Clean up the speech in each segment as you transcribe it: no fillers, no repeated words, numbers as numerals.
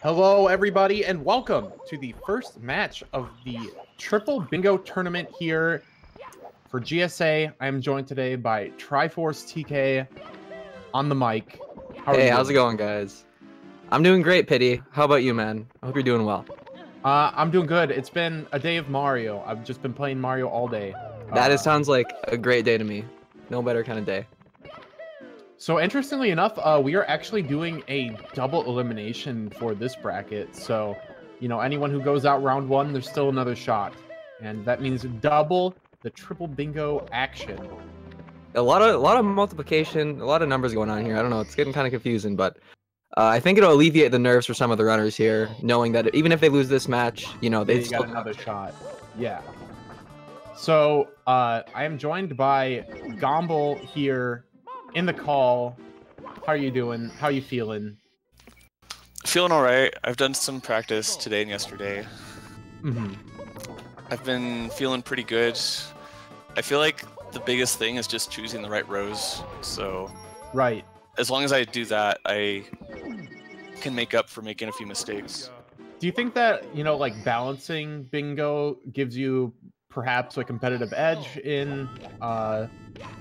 Hello, everybody, and welcome to the first match of the Triple Bingo Tournament here for GSA. I am joined today by Triforce TK on the mic. How are Hey, you how's it doing? going, guys? I'm doing great, Pity. How about you, man? I hope you're doing well. I'm doing good. It's been a day of Mario. I've just been playing Mario all day. Sounds like a great day to me. No better kind of day. So interestingly enough, we are actually doing a double elimination for this bracket. So, anyone who goes out round one, there's still another shot. And that means double the triple bingo action. A lot of multiplication, a lot of numbers going on here. I don't know, it's getting kind of confusing, but I think it'll alleviate the nerves for some of the runners here, knowing that even if they lose this match, they Got another shot. Yeah. So I am joined by Gombill here in the call. How are you doing? How are you feeling? Feeling all right. I've done some practice today and yesterday. I've been feeling pretty good. I feel like the biggest thing is just choosing the right rows. So right. As long as I do that, I can make up for making a few mistakes. Do you think that, like balancing bingo gives you perhaps a competitive edge in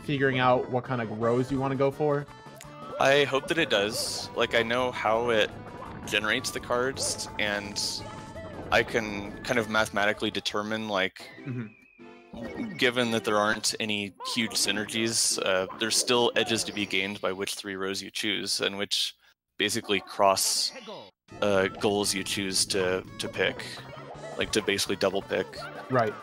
figuring out what kind of rows you want to go for? I hope that it does. Like, I know how it generates the cards, and I can kind of mathematically determine, like, given that there aren't any huge synergies, there's still edges to be gained by which three rows you choose, and which basically cross goals you choose to pick, like to basically double pick. Right.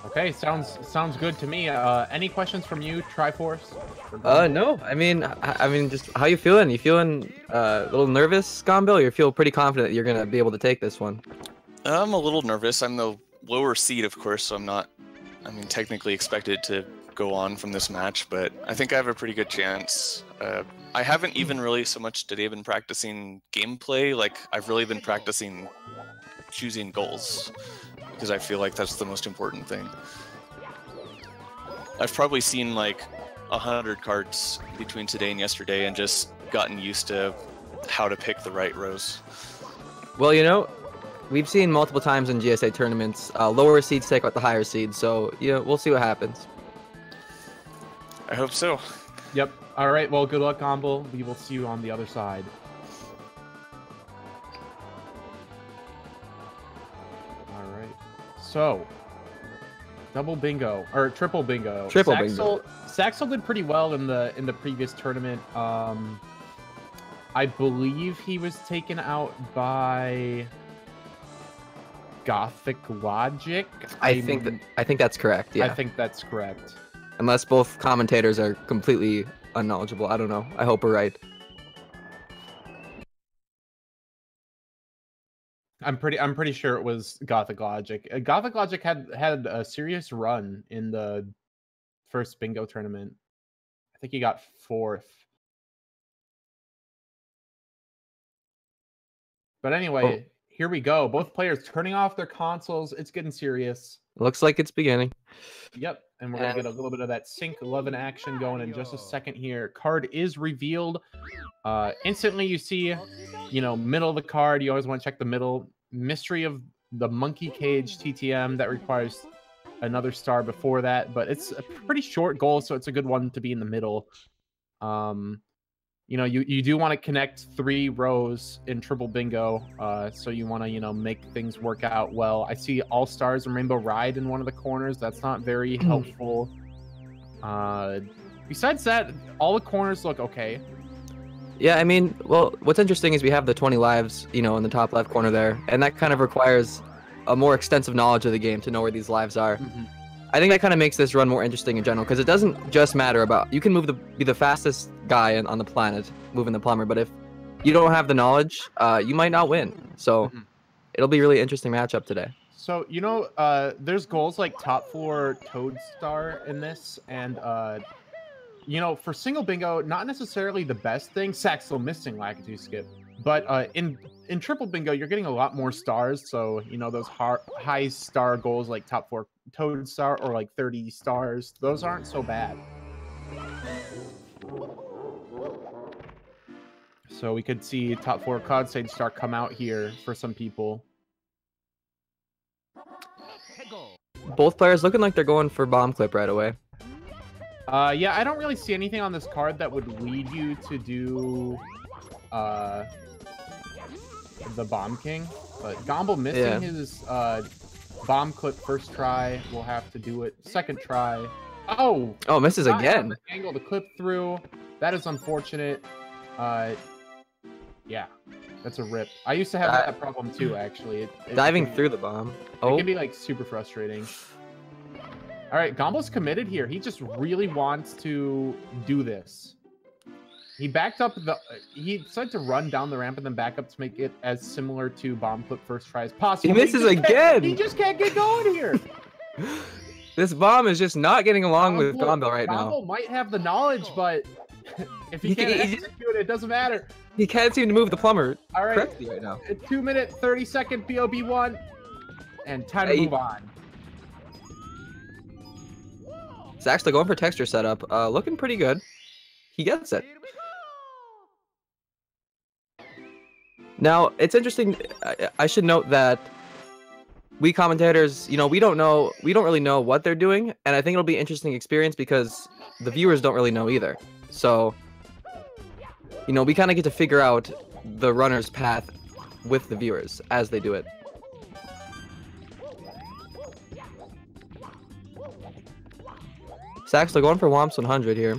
Okay, sounds good to me. Any questions from you, Triforce? No. I mean, just how you feeling? You feeling a little nervous, Gombill? You feel pretty confident that you're gonna be able to take this one? I'm a little nervous. I'm the lower seed, of course, so I'm not, technically expected to go on from this match, but I think I have a pretty good chance. I haven't even really so much today been practicing gameplay. Like, I've really been practicing choosing goals, because I feel like that's the most important thing. I've probably seen like 100 cards between today and yesterday and just gotten used to how to pick the right rows. Well, we've seen multiple times in GSA tournaments, lower seeds take out the higher seeds, so we'll see what happens. I hope so. Yep. All right. Well, good luck, Gombill. We will see you on the other side. All right. So, double bingo or triple bingo. Triple bingo. Saksdal did pretty well in the previous tournament. I believe he was taken out by Gothic Logic. I think that's correct. Yeah. I think that's correct. Unless both commentators are completely unknowledgeable. I don't know. I hope we're right. I'm pretty sure it was Gothic Logic. Gothic Logic had a serious run in the first bingo tournament. I think he got 4th. But anyway, Here we go. Both players turning off their consoles. It's getting serious. Looks like it's beginning. Yep, and we're gonna get a little bit of that Sync 11 action going in just a second here. Card is revealed. Instantly you see, middle of the card. You always want to check the middle. Mystery of the Monkey Cage TTM that requires another star before that, but it's a pretty short goal, so it's a good one to be in the middle. You do want to connect 3 rows in triple bingo, so you want to make things work out well. I see All Stars and Rainbow Ride in one of the corners. That's not very helpful. Besides that, all the corners look okay. Yeah, well, what's interesting is we have the 20 lives, in the top left corner there, and that kind of requires a more extensive knowledge of the game to know where these lives are. I think that kind of makes this run more interesting in general, because it doesn't just matter about, you can be the fastest guy on the planet, moving the plumber, but if you don't have the knowledge, you might not win. So it'll be a really interesting matchup today. So, there's goals like top floor Toad Star in this, and for single bingo, not necessarily the best thing. Saksdal missing Lakitu skip, but in triple bingo, you're getting a lot more stars. So those high star goals like top 4 Toad Star or like 30 stars, those aren't so bad. So we could see top 4 COD stage start come out here for some people. Both players looking like they're going for bomb clip right away. Yeah, I don't really see anything on this card that would lead you to do the Bomb King. But Gombill missing his bomb clip first try. We'll have to do it second try. Oh! Oh, misses again. The angle to clip through. That is unfortunate. Yeah, that's a rip. I used to have that problem too, actually. Diving through the bomb. Oh. It can be like super frustrating. All right, Gombill's committed here. He just really wants to do this. He backed up he decided to run down the ramp and then back up to make it as similar to bomb clip first try as possible. He misses again. He just can't get going here. This bomb is just not getting along with Gombill right now. Gombill might have the knowledge, but if he can't execute it, it doesn't matter. He can't seem to move the plumber correctly right now. 2 minute, 30-second BOB1, and time to move on. It's actually going for texture setup. Looking pretty good. He gets it. Now, it's interesting. I should note that we commentators, you know, we don't really know what they're doing, and I think it'll be an interesting experience because the viewers don't really know either. So, you know, we kind of get to figure out the runner's path with the viewers as they do it. Saxdal going for Womps 100 here.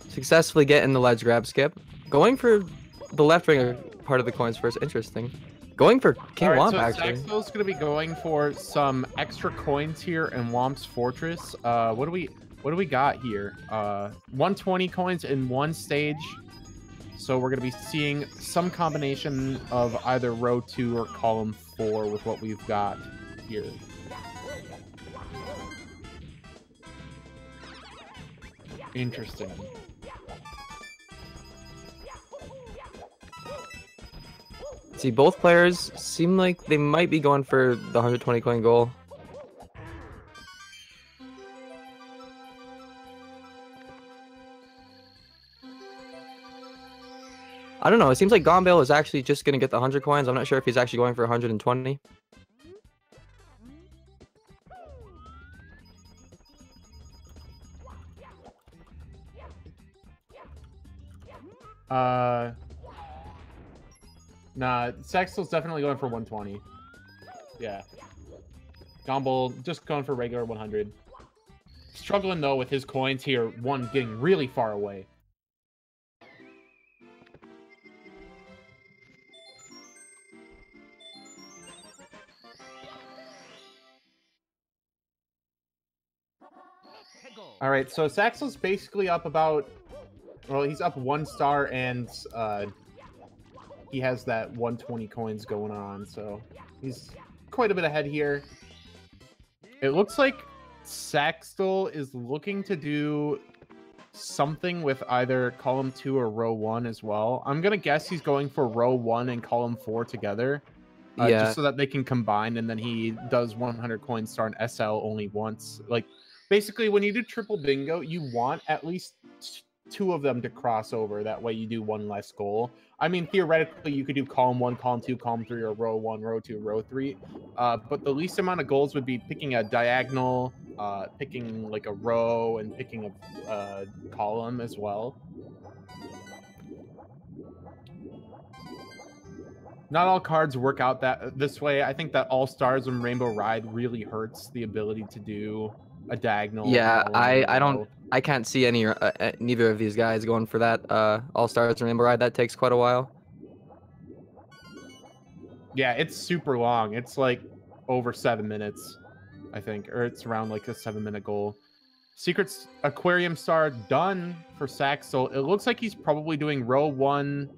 Successfully getting the ledge grab skip. Going for the left winger part of the coins first. Interesting. Going for King Womp, actually. Saxdal's going to be going for some extra coins here in Womp's Fortress. What do we got here? 120 coins in one stage. So we're going to be seeing some combination of either row 2 or column 4 with what we've got here. Interesting. See, both players seem like they might be going for the 120 coin goal. I don't know. It seems like Gombill is actually just going to get the 100 coins. I'm not sure if he's actually going for 120. Nah, Saxdal's definitely going for 120. Yeah. Gombill just going for regular 100. Struggling, though, with his coins here. One getting really far away. All right, so Saxdal's basically up about... Well, he's up 1 star, and he has that 120 coins going on, so he's quite a bit ahead here. It looks like Saxdal is looking to do something with either column 2 or row 1 as well. I'm gonna guess he's going for row 1 and column 4 together, just so that they can combine, and then he does 100 coin star and SL only once. Like, basically, when you do triple bingo, you want at least 2 of them to cross over. That way you do 1 less goal. I mean, theoretically, you could do column 1, column 2, column 3, or row 1, row 2, row 3. But the least amount of goals would be picking a diagonal, picking like a row, and picking a column as well. Not all cards work out this way. I think that All Stars and Rainbow Ride really hurts the ability to do a diagonal. Yeah, I can't see neither of these guys going for that All Stars and Rainbow Ride. That takes quite a while. Yeah, it's super long. It's like over 7 minutes, I think, or it's around like a 7-minute goal. Secret Aquarium Star done for Saxdal. It looks like he's probably doing row 1,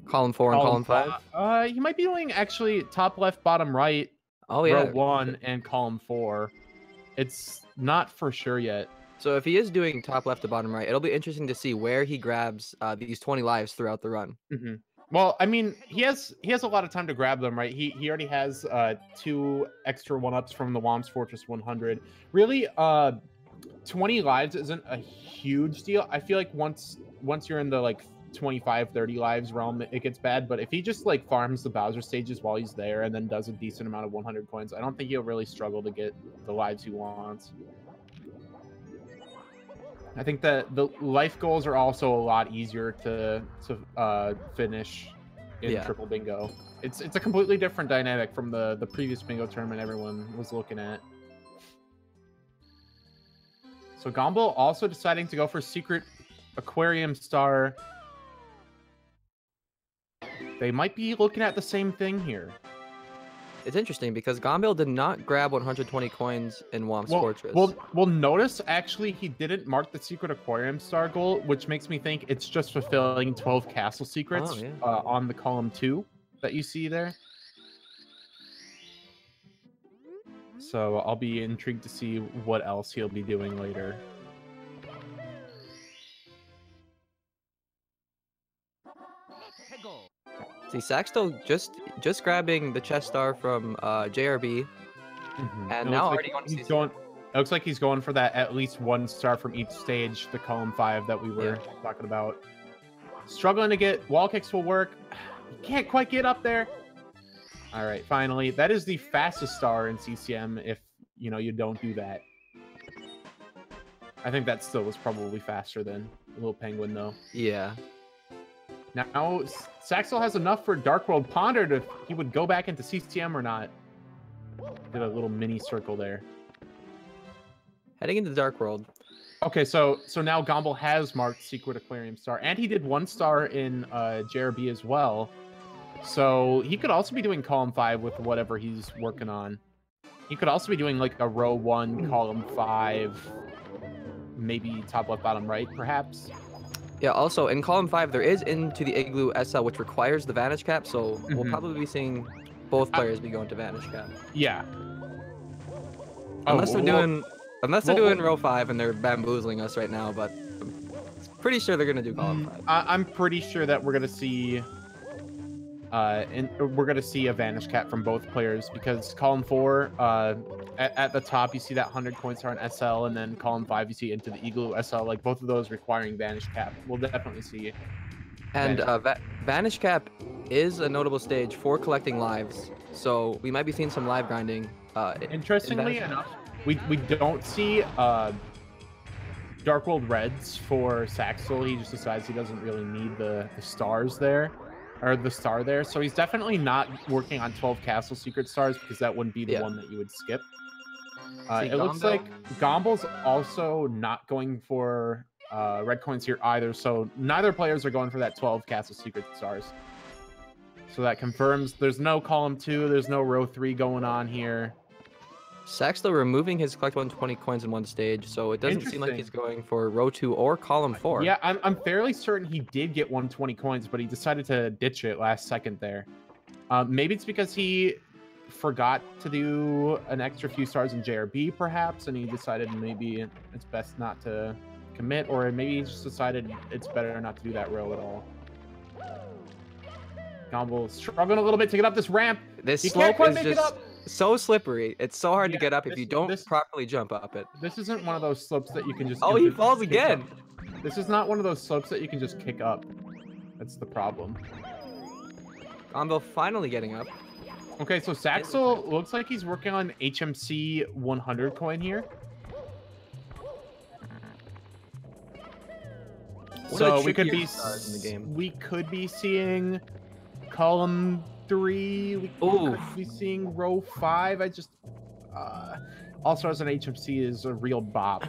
column 4, and column 5. He might be doing actually top left, bottom right. Oh yeah, row 1 and column 4. It's not for sure yet. So if he is doing top left to bottom right, it'll be interesting to see where he grabs these 20 lives throughout the run. Mm-hmm. Well, I mean, he has a lot of time to grab them, right? He already has 2 extra 1-ups from the Womp's Fortress 100. Really, 20 lives isn't a huge deal. I feel like once you're in the like 25, 30 lives realm, it gets bad. But if he just like farms the Bowser stages while he's there and then does a decent amount of 100 coins, I don't think he'll really struggle to get the lives he wants. I think that the life goals are also a lot easier to finish in Triple Bingo. It's a completely different dynamic from the previous bingo tournament everyone was looking at. So Gombill also deciding to go for Secret Aquarium Star. They might be looking at the same thing here. It's interesting because Gombill did not grab 120 coins in Womp's Fortress. Well, notice actually he didn't mark the Secret Aquarium Star goal, which makes me think it's just fulfilling 12 castle secrets on the column 2 that you see there. So I'll be intrigued to see what else he'll be doing later. See, saksdal just grabbing the chest star from JRB, and now already it looks like he's going for that at least 1 star from each stage, the column 5 that we were talking about. Struggling to get wall kicks will work. He can't quite get up there. All right, finally, that is the fastest star in CCM. If you don't do that, I think that still was probably faster than Little Penguin though. Yeah. Now, saksdal has enough for Dark World. Pondered if he would go back into CCM or not. Did a little mini circle there. Heading into the Dark World. Okay, so now Gombill has marked Secret Aquarium Star, and he did 1 star in JRB as well. So he could also be doing column 5 with whatever he's working on. He could also be doing like a row 1, column 5, maybe top left, bottom right, perhaps. Yeah, also, in column 5, there is Into the Igloo SL, which requires the Vanish Cap, so we'll probably be seeing both players be going to Vanish Cap. Yeah. Unless they're doing row 5 and they're bamboozling us right now, but I'm pretty sure they're going to do column 5. I'm pretty sure that we're going to see... we're going to see a Vanish Cap from both players, because column 4, at the top, you see that 100 coin star on SL, and then column 5, you see Into the Igloo SL, like both of those requiring Vanish Cap. We'll definitely see. And Vanish Cap is a notable stage for collecting lives, so we might be seeing some live grinding. Interestingly enough, we don't see Dark World Reds for saksdal. He just decides he doesn't really need the stars there. Or the star there, so he's definitely not working on 12 castle secret stars, because that wouldn't be the one that you would skip. It looks like Gombill's also not going for red coins here either, so neither players are going for that 12 castle secret stars. So that confirms there's no column 2, there's no row 3 going on here. saksdal removing his collect 120 coins in 1 stage, so it doesn't seem like he's going for row 2 or column 4. Yeah, I'm fairly certain he did get 120 coins, but he decided to ditch it last second there. Maybe it's because he forgot to do an extra few stars in JRB, perhaps, and he decided maybe it's best not to commit, or maybe he just decided it's better not to do that row at all. Gombill struggling a little bit to get up this ramp. This slope is just so slippery. It's so hard to get up if you don't properly jump up it. This isn't one of those slopes that you can just... Oh, he falls again. This is not one of those slopes that you can just kick up. That's the problem. Gombill finally getting up. Okay, so saksdal looks like he's working on HMC 100 coin here. So we could be seeing column 3. We could be seeing row 5. All stars on HMC is a real bop.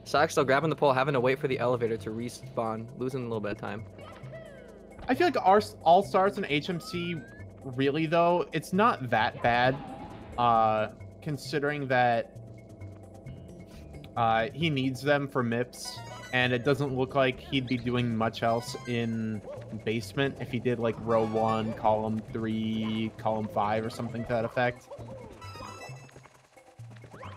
saksdal grabbing the pole, having to wait for the elevator to respawn, losing a little bit of time. I feel like our all stars on HMC, really though, it's not that bad, considering that he needs them for MIPS, and it doesn't look like he'd be doing much else in basement if he did like row 1, column 3, column 5, or something to that effect.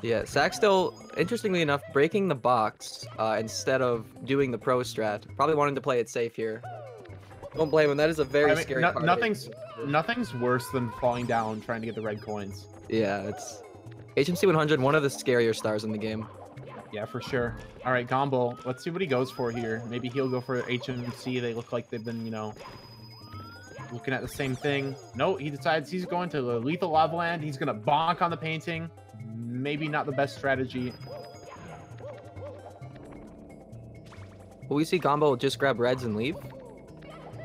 Yeah, saksdal, interestingly enough, breaking the box instead of doing the pro strat. Probably wanting to play it safe here. Don't blame him. That is a very scary card. Nothing's worse than falling down trying to get the red coins. Yeah, it's HMC 100, one of the scarier stars in the game. Yeah, for sure. All right, Gombill, let's see what he goes for here. Maybe he'll go for HMC. They look like they've been, you know, looking at the same thing. No, he decides he's going to the Lethal Lava Land. He's going to bonk on the painting. Maybe not the best strategy. Will we see Gombill just grab reds and leave?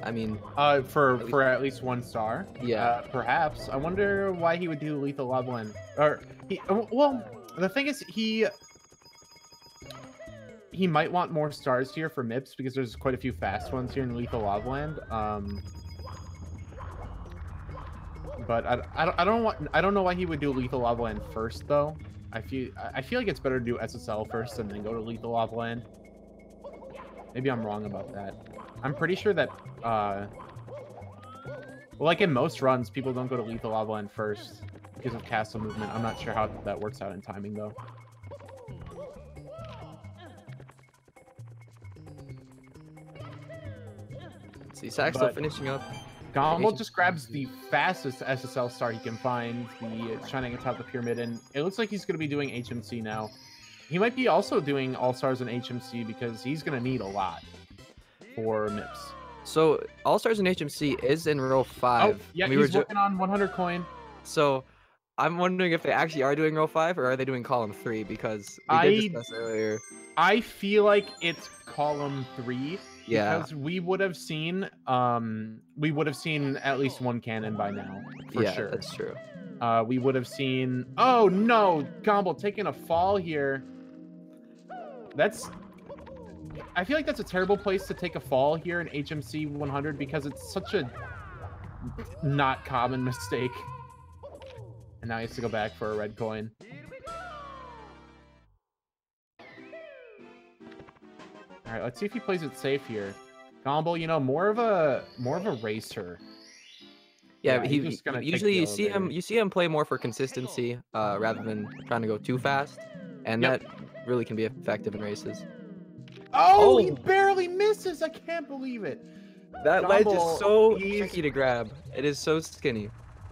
I mean... for at least 1 star? Yeah. Perhaps. I wonder why he would do Lethal Lava Land. Or, well, the thing is, he might want more stars here for MIPS because there's quite a few fast ones here in Lethal Lava Land. But I don't know why he would do Lethal Lava Land first though. I feel like it's better to do SSL first and then go to Lethal Lava Land. Maybe I'm wrong about that. I'm pretty sure that well, like in most runs, people don't go to Lethal Lava Land first because of castle movement. I'm not sure how that works out in timing though. See, saksdal finishing up. Gombill just grabs the fastest SSL star he can find, the shining atop the pyramid, and it looks like he's going to be doing HMC now. He might be also doing All-Stars and HMC because he's going to need a lot for MIPS. So, All-Stars and HMC is in row 5. Oh, yeah, he's working on 100 coin. So, I'm wondering if they actually are doing row 5 or are they doing column 3 because we did discuss earlier. I feel like it's column 3. Yeah. Because we would have seen at least 1 cannon by now, for sure. Yeah, that's true. We would have seen... Oh, no! Gombill taking a fall here. I feel like that's a terrible place to take a fall here in HMC 100 because it's such a not common mistake. And now he has to go back for a red coin. All right, let's see if he plays it safe here. Gombill, you know, more of a racer. Yeah, usually you see him play more for consistency rather than trying to go too fast, and that really can be effective in races. Oh, he barely misses! I can't believe it. That ledge is so tricky to grab. It is so skinny.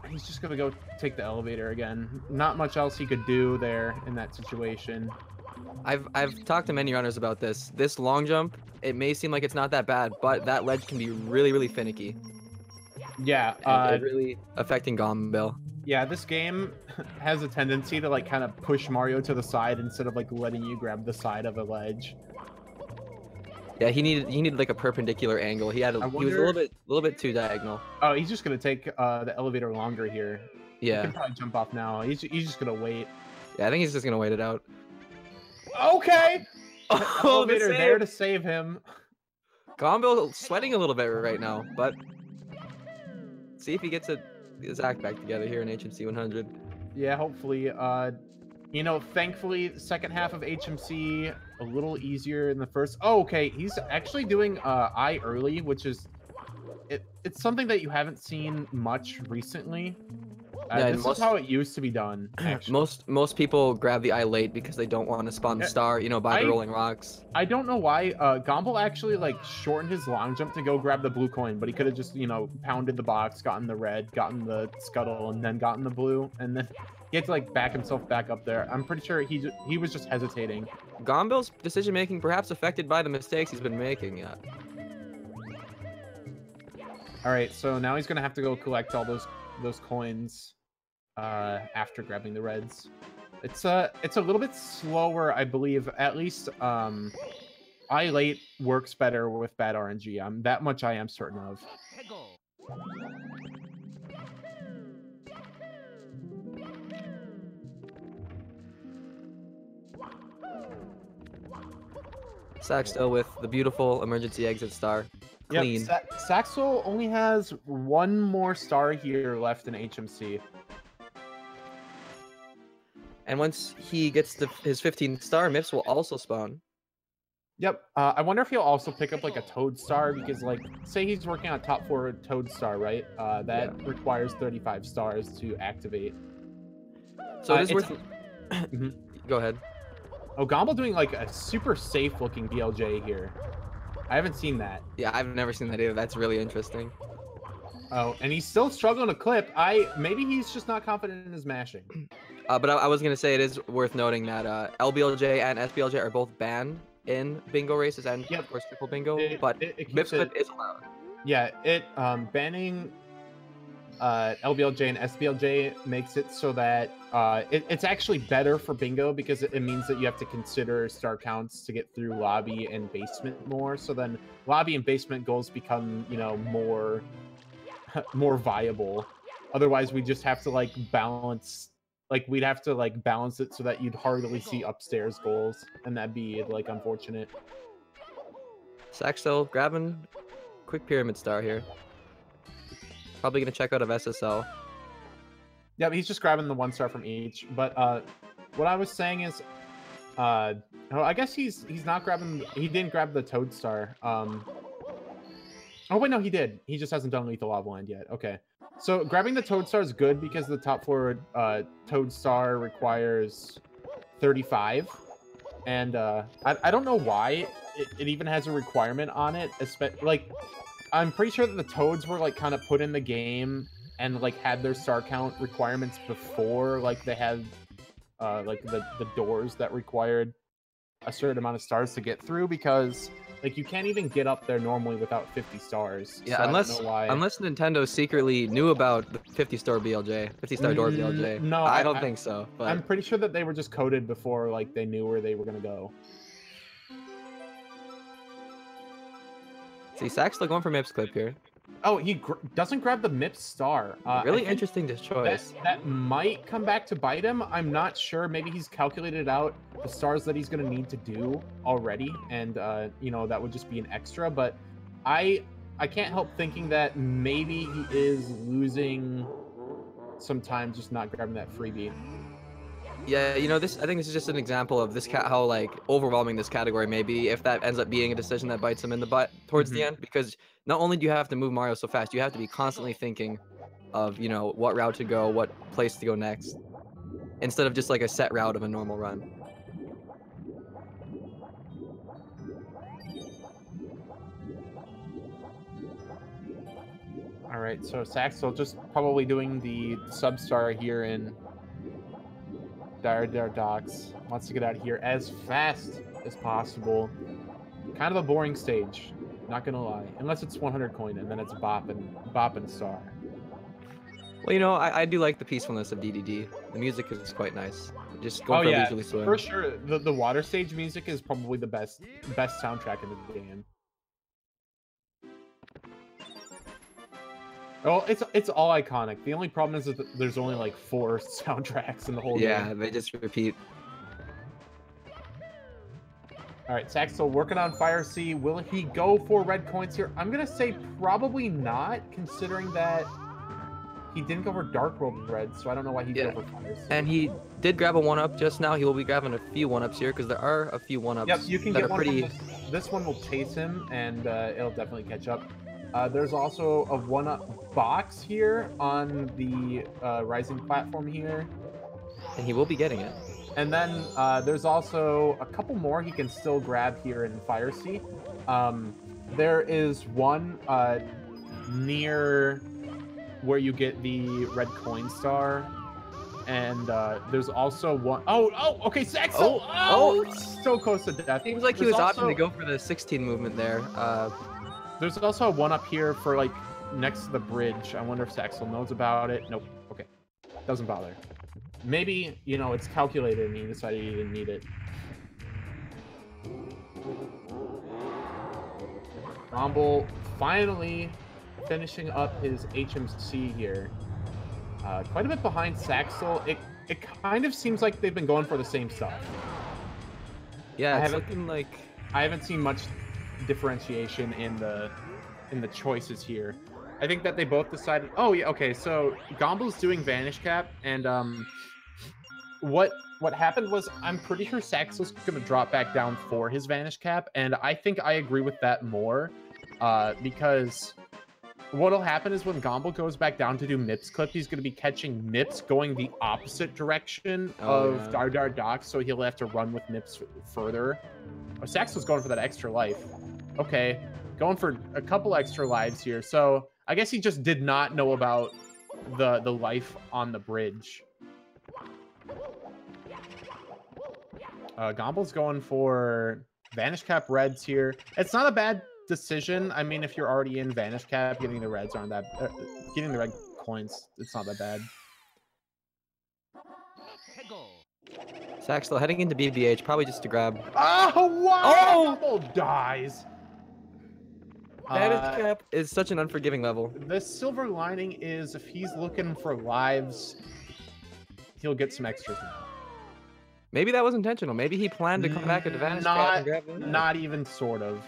He's just gonna go take the elevator again. Not much else he could do there in that situation. I've talked to many runners about this. This long jump, it may seem like it's not that bad, but that ledge can be really, really finicky. Yeah, really affecting Gombill. Yeah, this game has a tendency to like kind of push Mario to the side instead of like letting you grab the side of a ledge. Yeah, he needed like a perpendicular angle. He was a little bit too diagonal. Oh, he's just gonna take the elevator longer here. Yeah, he can probably jump off now. He's just gonna wait. Yeah, I think he's just gonna wait it out. Okay. Oh, elevator there to save him. Gombill sweating a little bit right now, but see if he gets his act back together here in HMC 100. Yeah, hopefully. You know, thankfully, the second half of HMC a little easier in the first. Oh, okay. He's actually doing I early, which is it's something that you haven't seen much recently. Yeah, this is how it used to be done. Actually. Most people grab the eye late because they don't want to spawn the star, you know, by the rolling rocks. I don't know why. Gombill actually like shortened his long jump to go grab the blue coin, but he could have just, you know, pounded the box, gotten the red, gotten the scuttle, and then gotten the blue, and then he had to like back himself back up there. I'm pretty sure he was just hesitating. Gombill's decision making perhaps affected by the mistakes he's been making. Yeah. All right, so now he's gonna have to go collect all those coins. After grabbing the reds. It's a little bit slower, I believe. At least I late works better with bad RNG. That much I am certain of. saksdal with the beautiful emergency exit star. Clean. Yep, saksdal only has 1 more star here left in HMC. And once he gets his 15 star, MIPS will also spawn. Yep. I wonder if he'll also pick up like a Toad star because, like, say he's working on top 4 Toad star, right? That requires 35 stars to activate. So it is worth. Go ahead. Oh, Gombill doing like a super safe looking BLJ here. I haven't seen that. Yeah, I've never seen that either. That's really interesting. Oh, and he's still struggling to clip. Maybe he's just not confident in his mashing. But I was gonna say it is worth noting that LBLJ and SBLJ are both banned in bingo races and of course triple bingo, but MIPS clip is allowed. Yeah, banning LBLJ and SBLJ makes it so that it's actually better for bingo because it means that you have to consider star counts to get through lobby and basement more. So then lobby and basement goals become, you know, more viable. Otherwise, we just have to like balance, like we'd have to like balance it so that you'd hardly see upstairs goals, and that'd be like unfortunate. Saksdal grabbing quick pyramid star here. Probably gonna check out of SSL. Yeah, but he's just grabbing the 1 star from each. But what I was saying is, I guess he's not grabbing. He didn't grab the Toad Star. Oh wait, no, he did. He just hasn't done Lethal Lava Land yet. Okay, so grabbing the Toad Star is good because the top 4 Toad Star requires 35, and I don't know why it even has a requirement on it. Like, I'm pretty sure that the Toads were like kind of put in the game and like had their star count requirements before like they had like the doors that required a certain amount of stars to get through, because like you can't even get up there normally without 50 stars. Yeah, so unless Nintendo secretly knew about the 50-star BLJ, 50-star door BLJ. No, I don't think so. But I'm pretty sure that they were just coded before like they knew where they were gonna go. See, Sax still going for MIPS clip here. Oh, he doesn't grab the MIPS star. Really interesting choice. That might come back to bite him. I'm not sure. Maybe he's calculated out the stars that he's going to need to do already, and you know, that would just be an extra. But I can't help thinking that maybe he is losing some time just not grabbing that freebie. Yeah, you know, I think this is just an example of how like overwhelming this category may be if that ends up being a decision that bites him in the butt towards the end, because not only do you have to move Mario so fast, you have to be constantly thinking of, you know, what route to go, what place to go next, instead of just like a set route of a normal run. All right, so Saxel just probably doing the sub-star here in Dire Docks. Wants to get out of here as fast as possible. Kind of a boring stage, not gonna lie. Unless it's 100 coin and then it's bop and star. Well, you know, I do like the peacefulness of DDD. The music is quite nice. Just going for a leisurely swim. For sure. The water stage music is probably the best soundtrack in the game. Oh, it's all iconic. The only problem is that there's only like 4 soundtracks in the whole game. Yeah, they just repeat. All right, Saxel working on Fire Sea. Will he go for red coins here? I'm gonna say probably not, considering that he didn't go for Dark World red, so I don't know why he'd go for Fire Sea. And he did grab a 1-up just now. He will be grabbing a few 1-ups here because there are a few 1-ups. Yep, you can get one pretty. This one will chase him, and it'll definitely catch up. There's also a 1-up box here on the rising platform here. And he will be getting it. And then there's also a couple more he can still grab here in Fire Sea. There is one near where you get the red coin star. And there's also one... Oh, okay, Saxel! So close to death. Seems like he was opting to go for the 16 movement there. There's also a 1-up here for, like, next to the bridge. I wonder if Saxel knows about it. Nope. Okay. Doesn't bother. Maybe, you know, it's calculated and he decided he didn't need it. Gombill finally finishing up his HMC here. Quite a bit behind Saxel. It kind of seems like they've been going for the same stuff. Yeah, it's looking like... I haven't seen much differentiation in the choices here. I think that they both decided... Oh, yeah, okay, so Gombill's doing Vanish Cap, and what happened was, I'm pretty sure Saxel's going to drop back down for his Vanish Cap, and I think I agree with that more, because what'll happen is when Gombill goes back down to do Mips Clip, he's going to be catching Mips going the opposite direction of Dar Docks, so he'll have to run with Mips further. Oh, Saxel's going for that extra life. Okay, going for a couple extra lives here. So I guess he just did not know about the life on the bridge. Gombill's going for Vanish Cap Reds here. It's not a bad decision. I mean, if you're already in Vanish Cap, getting the Reds aren't that... getting the red coins, it's not that bad. Saksdal heading into BBH, probably just to grab... Oh, wow! Oh! Gombill dies! Vanish Cap is such an unforgiving level. The silver lining is if he's looking for lives, he'll get some extras now. Maybe that was intentional. Maybe he planned to come back into Vanish Cap and grab it. Not even sort of.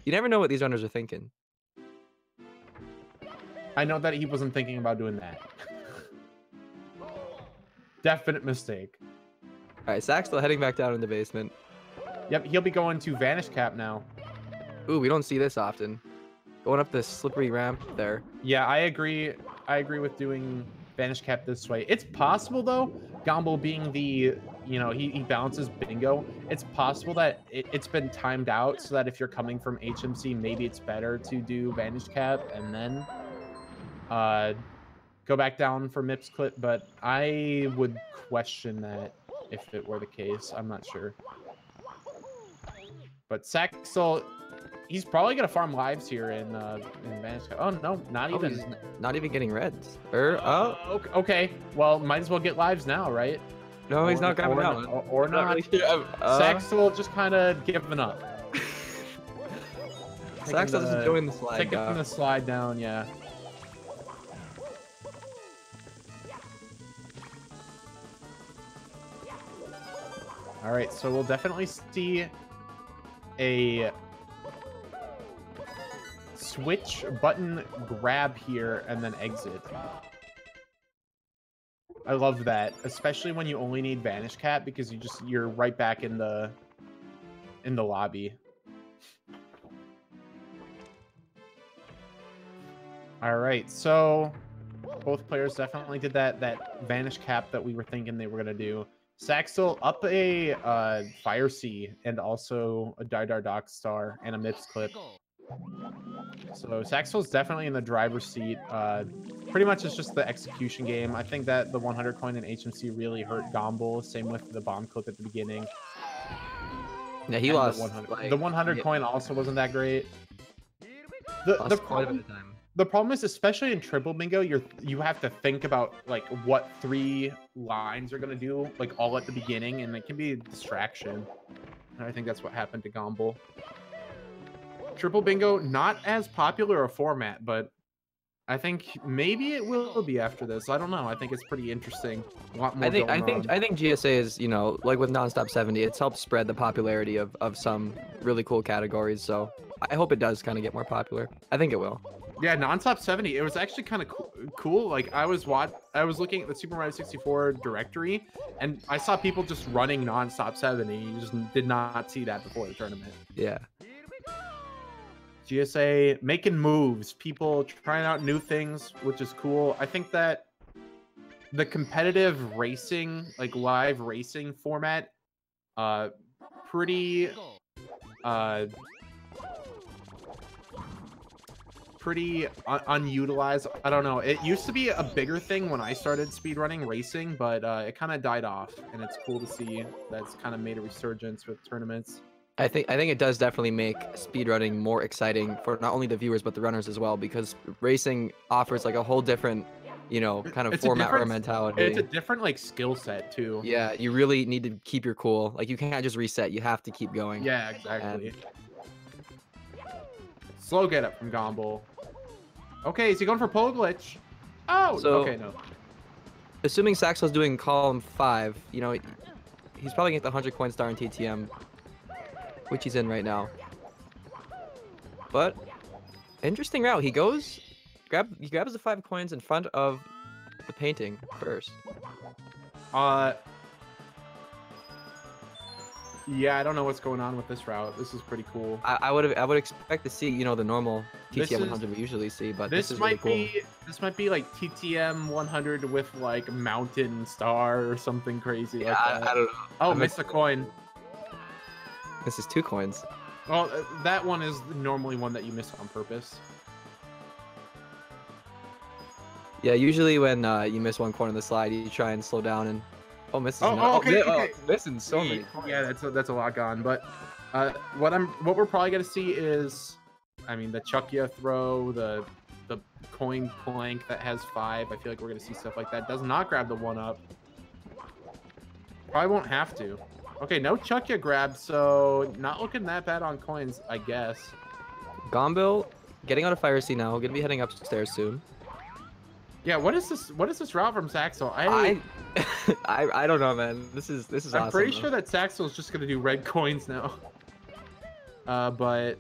You never know what these runners are thinking. I know that he wasn't thinking about doing that. Definite mistake. All right, Saksdal heading back down in the basement. Yep, he'll be going to Vanish Cap now. Ooh, we don't see this often. Going up this slippery ramp there. Yeah, I agree. I agree with doing Vanish Cap this way. It's possible, though, Gombill being the, you know, he balances bingo. It's possible that it's been timed out so that if you're coming from HMC, maybe it's better to do Vanish Cap and then go back down for Mips clip, but I would question that if it were the case. I'm not sure. But Saksdal, he's probably gonna farm lives here in Vanish Cap. Oh no, not even. He's not even getting reds. Okay. Well, might as well get lives now, right? No, he's not grabbing that one. Or not. Really sure. Saksdal just kind of giving up. Saksdal just enjoying the slide. Taking the slide down, yeah. All right, so we'll definitely see a switch button grab here and then exit. I love that, especially when you only need Vanish Cap because you're right back in the lobby. All right, so both players definitely did that Vanish Cap that we were thinking they were gonna do. Saksdal up a Fire Sea and also a Dar Dock Star and a Mips clip. So Saksdal's definitely in the driver's seat. Pretty much it's just the execution game. I think that the 100 coin in HMC really hurt Gombill. Same with the bomb clip at the beginning. Yeah, he lost. The 100 coin also wasn't that great. The problem is, especially in triple bingo, you have to think about like what 3 lines are gonna do like all at the beginning, and it can be a distraction. And I think that's what happened to Gombill. Triple bingo, not as popular a format, but I think maybe it will be after this. I don't know. I think it's pretty interesting. A lot more I think GSA is, you know, like with Nonstop 70, it's helped spread the popularity of some really cool categories. So I hope it does kind of get more popular. I think it will. Yeah, Nonstop 70. It was actually kind of cool. Like I was looking at the Super Mario 64 directory, and I saw people just running Nonstop 70. You just did not see that before the tournament. Yeah. GSA making moves, people trying out new things, which is cool. I think that the competitive racing, like live racing format, pretty unutilized. I don't know. It used to be a bigger thing when I started speedrunning racing, but it kind of died off, and it's cool to see that's kind of made a resurgence with tournaments. I think it does definitely make speedrunning more exciting for not only the viewers but the runners as well, because racing offers like a whole different, you know, kind of format or mentality. It's a different like skill set too. Yeah, you really need to keep your cool. Like you can't just reset. You have to keep going. Yeah, exactly. Slow get up from Gombill. Okay, is he going for pole glitch? Oh, so, okay, no. Assuming Saksdal's doing column 5, you know, he's probably gonna get the 100 coin star in TTM, which he's in right now. But interesting route. He grabs the 5 coins in front of the painting first. Yeah, I don't know what's going on with this route. This is pretty cool. I would expect to see, you know, the normal TTM 100 we usually see, but this is really cool. This might be like TTM 100 with like mountain star or something crazy like that. I don't know. Oh, missed a coin. This is 2 coins. Well, that one is normally one that you miss on purpose. Yeah, usually when you miss one corner of the slide, you try and slow down and misses. Okay. Missing so many. Yeah, that's a lot gone. But what we're probably gonna see is, I mean, the Chuckya throw, the coin plank that has 5. I feel like we're gonna see stuff like that. Does not grab the 1-up. Probably won't have to. Okay, no Chuckya grab, so not looking that bad on coins, I guess. Gombill getting out of Fire Sea now. Gonna be heading upstairs soon. Yeah, what is this? What is this route from Saxdal? I don't know, man. This is awesome. I'm pretty sure that Saxdal is just gonna do red coins now. But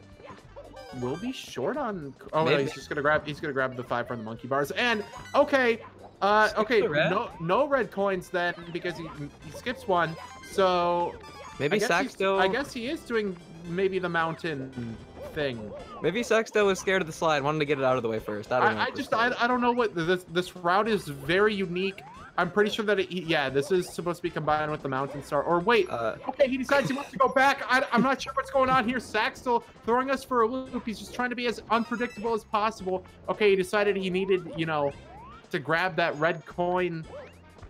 we'll be short on. Oh, no, he's just gonna grab. He's gonna grab the 5 from the monkey bars. And okay, no red coins then because he skips 1. So maybe Saxdal. I guess he is doing maybe the mountain thing. Maybe Saxdal was scared of the slide, wanted to get it out of the way first. I don't know what this route is very unique. I'm pretty sure that this is supposed to be combined with the mountain star. Or wait, okay, he decides he wants to go back. I'm not sure what's going on here. Saxdal throwing us for a loop. He's just trying to be as unpredictable as possible. Okay, he decided he needed, to grab that red coin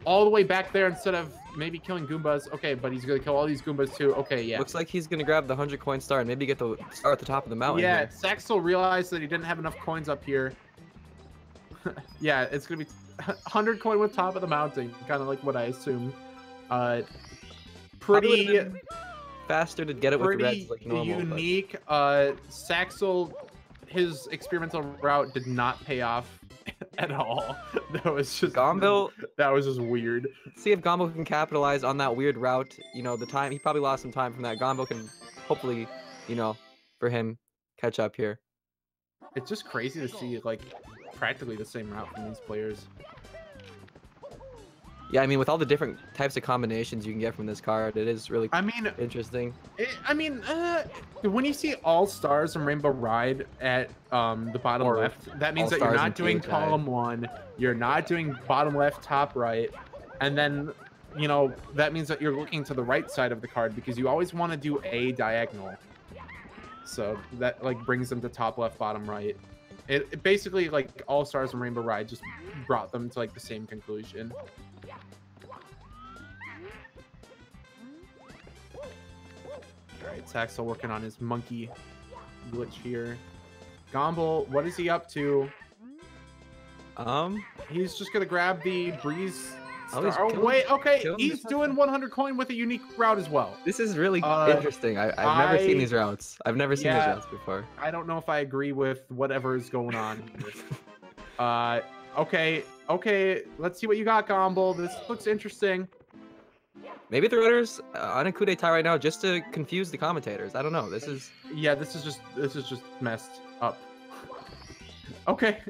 all the way back there instead of maybe killing Goombas. Okay, but he's gonna kill all these Goombas too. Okay, yeah. Looks like he's gonna grab the 100 coin star and maybe get the star at the top of the mountain. Yeah, Saxdal realized that he didn't have enough coins up here. Yeah, it's gonna be 100 coin with top of the mountain, kind of like what I assumed. Pretty faster to get it with the reds like normal. Unique. Saxdal, his experimental route did not pay off at all. That was just Gombill. That was just weird. See if Gombill can capitalize on that weird route. The time he probably lost some time from that. Gombill can hopefully, for him, catch up here. It's just crazy to see like practically the same route from these players. Yeah, I mean, with all the different types of combinations you can get from this card, it is really interesting. When you see all stars and Rainbow Ride at the bottom left, that means that you're not doing column 1, you're not doing bottom left, top right, and then, that means that you're looking to the right side of the card because you always want to do a diagonal. So that brings them to top left, bottom right. It basically, all stars and Rainbow Ride just brought them to the same conclusion. Alright, Saxdal working on his monkey glitch here. Gombill, what is he up to? He's just gonna grab the breeze. He's doing 100 coin with a unique route as well. This is really interesting. I've never seen these routes. I've never seen these routes before. I don't know if I agree with whatever is going on. Okay, let's see what you got, Gombill. This looks interesting. Maybe the runners on a coup d'etat right now just to confuse the commentators. I don't know. This is just messed up. Okay,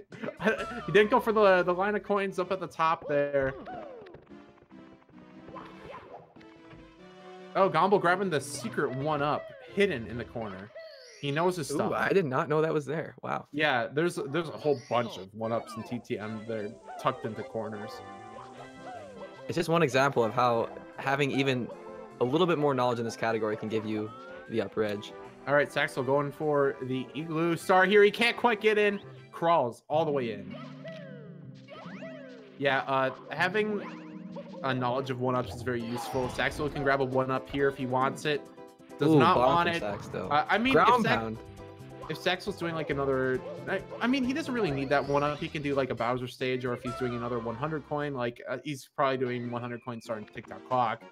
he didn't go for the line of coins up at the top there. Oh, Gombill grabbing the secret 1-up hidden in the corner. He knows his stuff. Ooh, I did not know that was there. Wow. Yeah, there's a whole bunch of 1-ups in TTM. They're tucked into corners. It's just one example of how having even a little bit more knowledge in this category can give you the upper edge. All right, Saxdal going for the igloo star here. He can't quite get in. Crawls all the way in. Yeah, having a knowledge of 1-ups is very useful. Saxdal can grab a 1-up here if he wants it. Does not want it. I mean, if Saxdal's doing another, I mean, he doesn't really need that 1-up. He can do a Bowser stage, or if he's doing another 100 coin, he's probably doing 100 coin starting TikTok clock.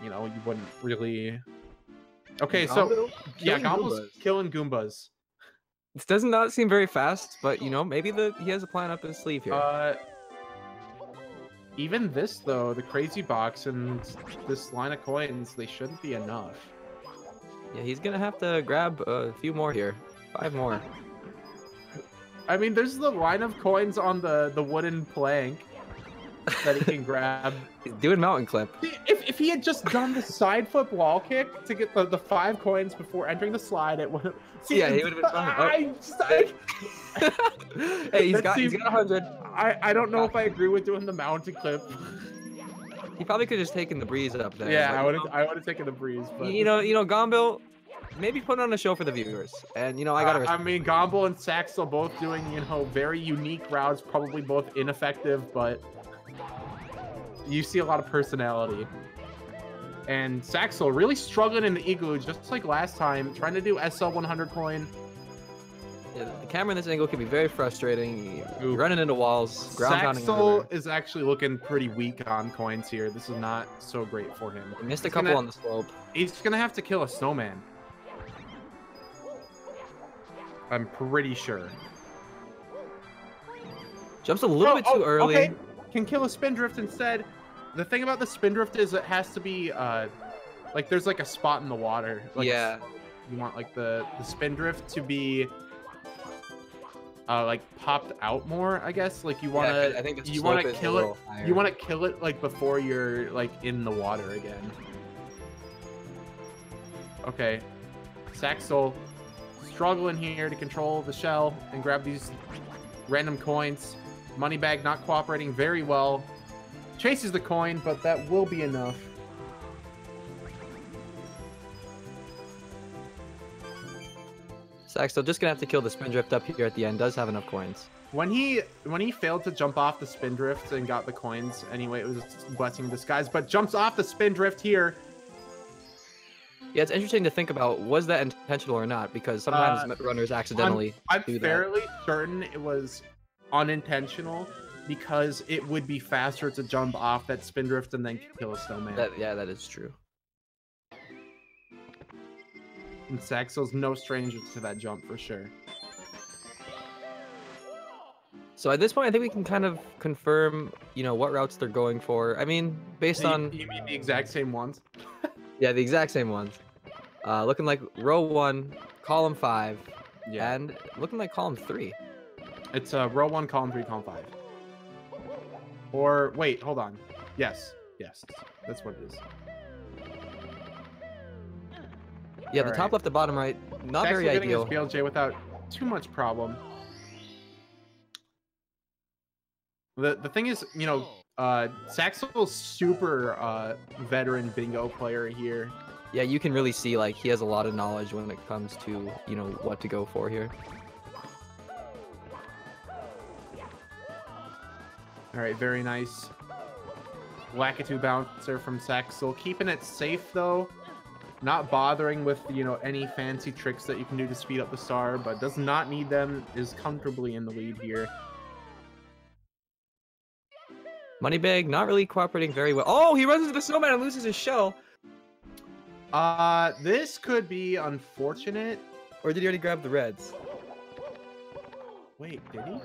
You wouldn't really. Okay, so yeah, Gombill's killing Goombas. This does not seem very fast, but maybe he has a plan up his sleeve here. Even this though, the crazy box and this line of coins, they shouldn't be enough. Yeah, he's gonna have to grab a few more here. 5 more. I mean, there's the line of coins on the wooden plank that he can grab. He's doing mountain clip. If he had just done the side flip wall kick to get the 5 coins before entering the slide, it would have. Yeah, he would have been fine. Hey, he's got 100. I don't know if I agree with doing the mountain clip. He probably could have just taken the breeze up there. Yeah, I would have taken the breeze. But... Gombill, maybe put on a show for the viewers. And, you know, I gotta I mean, Gombill and Saxdal both doing, you know, very unique routes, probably both ineffective, but you see a lot of personality. And Saxdal really struggling in the igloo, just like last time, trying to do SL 100 coin. Yeah, the camera in this angle can be very frustrating. You're running into walls, ground pounding. Saxdal is actually looking pretty weak on coins here. This is not so great for him. He missed a couple on the slope. He's gonna have to kill a snowman. I'm pretty sure. Jumps a little bit too early. Okay. Can kill a spin drift instead. The thing about the spin drift is it has to be like there's like a spot in the water. Like, yeah. You want like the spin drift to be like popped out more, I guess. Like you want to, I think you want to kill it. You want to kill it like before you're like in the water again. Okay, Saxdal struggling here to control the shell and grab these random coins. Moneybag not cooperating very well. Chases the coin, but that will be enough. Saxdal just gonna have to kill the spin drift up here at the end. Does have enough coins. When he failed to jump off the spin drift and got the coins, anyway, it was a blessing in disguise. But jumps off the spin drift here. Yeah, it's interesting to think about, was that intentional or not? Because sometimes runners accidentally I'm do that. fairly certain it was unintentional, because it would be faster to jump off that spin drift and then kill a snowman. Yeah, that is true. And Saxdal's no stranger to that jump for sure. So at this point, I think we can kind of confirm, you know, what routes they're going for. I mean, based on... You mean the exact same ones? Yeah, the exact same ones. Looking like row 1, column 5, yeah, and looking like column 3. It's row 1, column 3, column 5. Or, wait, hold on. Yes, that's what it is. Yeah, the top left to bottom right, not very ideal. Getting his BLJ without too much problem. The thing is, you know, Saxdal's super veteran bingo player here. Yeah, you can really see, like, he has a lot of knowledge when it comes to, you know, what to go for here. All right, very nice. Lakitu bouncer from Saxdal, keeping it safe though. Not bothering with, you know, any fancy tricks that you can do to speed up the star, but does not need them, is comfortably in the lead here. Moneybag not really cooperating very well. Oh, he runs into the snowman and loses his shell. This could be unfortunate. Or did he already grab the reds? Wait, did he?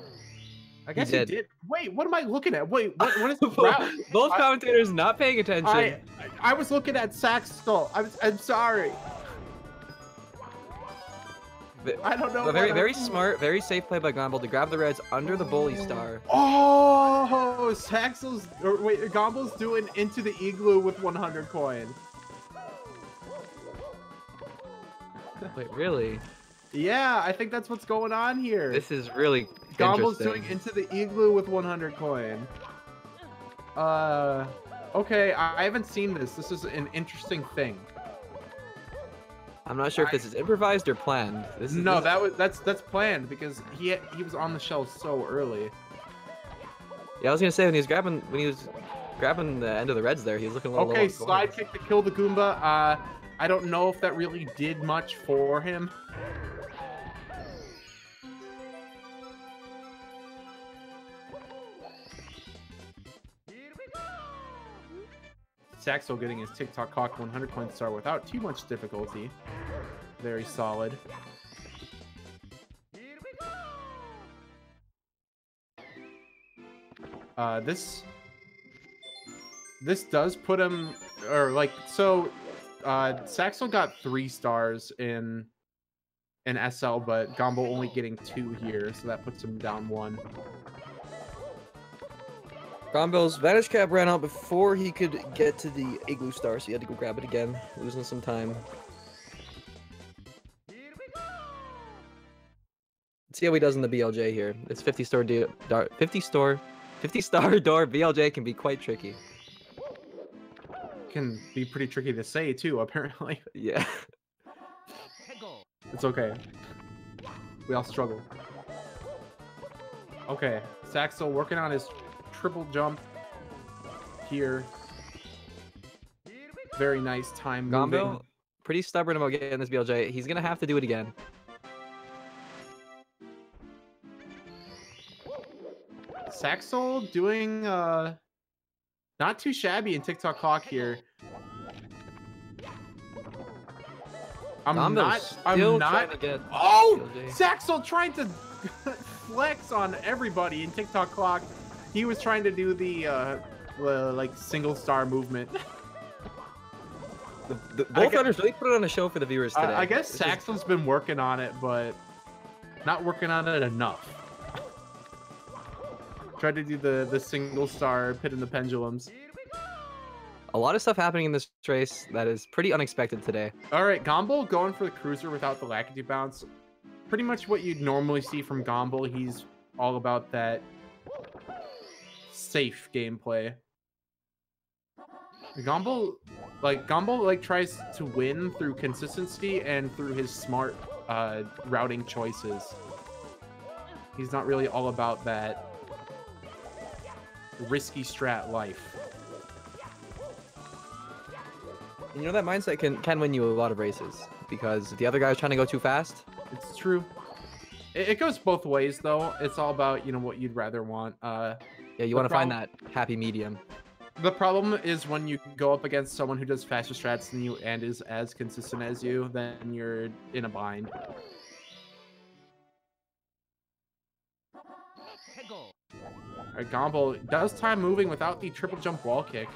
I guess he did. Wait, what am I looking at? Wait, what is the route? Both commentators not paying attention. I was looking at Saxdal. I'm sorry. I don't know. Very smart, very safe play by Gombill to grab the reds under the bully star. Oh, Gombill's doing into the igloo with 100 coin. Wait, really? Yeah, I think that's what's going on here. This is really Gombill's doing into the igloo with 100 coin. Okay, I haven't seen this. This is an interesting thing. I'm not sure if this is improvised or planned. That's planned because he was on the shell so early. Yeah, I was gonna say when he was grabbing the end of the reds there, he was looking a little low. Okay, slide kick to kill the Goomba. I don't know if that really did much for him. Saxdal getting his TikTok cock 100 coin star without too much difficulty. Very solid. This does put him, or like, so Saxdal got 3 stars in SL, but Gombill only getting 2 here, so that puts him down 1. Gombill's Vanish Cap ran out before he could get to the Igloo Star, so he had to go grab it again, losing some time. Let's see how he does in the BLJ here. This 50 star door BLJ can be quite tricky. Can be pretty tricky to say too, apparently. Yeah. It's okay. We all struggle. Okay, Saxdal working on his triple jump here. Very nice time moving. Gombill, pretty stubborn about getting this BLJ. He's gonna have to do it again. Saxdal doing not too shabby in TikTok clock here. I'm not trying to get Oh, BLJ. Saxdal trying to flex on everybody in TikTok clock. He was trying to do the like single star movement. Both runners really put it on a show for the viewers today. I guess Saxdal's been working on it, but not working on it enough. Tried to do the single star pit in the pendulums. A lot of stuff happening in this race that is pretty unexpected today. All right, Gombill going for the cruiser without the lackey bounce. Pretty much what you'd normally see from Gombill. He's all about that safe gameplay. Gombill tries to win through consistency and through his smart routing choices. He's not really all about that risky strat life. You know, that mindset can win you a lot of races, because if the other guy is trying to go too fast. It's true. It goes both ways, though. It's all about, you know, what you'd rather want. Yeah, you want to find that happy medium. The problem is when you go up against someone who does faster strats than you and is as consistent as you, then you're in a bind. Alright, Gombill does time moving without the triple jump wall kick.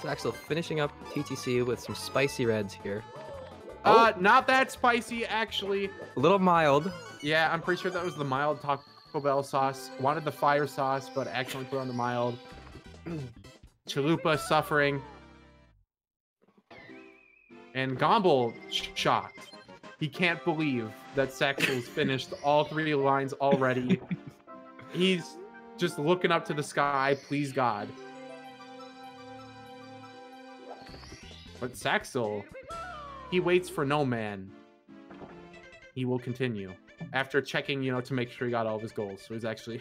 Saxdal finishing up TTC with some spicy reds here. Not that spicy, actually. A little mild. Yeah, I'm pretty sure that was the mild Taco Bell sauce. Wanted the fire sauce, but accidentally put on the mild. Chalupa suffering. And Gombill shocked. He can't believe that Saxdal's finished all 3 lines already. He's just looking up to the sky, please God. But Saxdal, he waits for no man. He will continue after checking, you know, to make sure he got all of his goals. So he's actually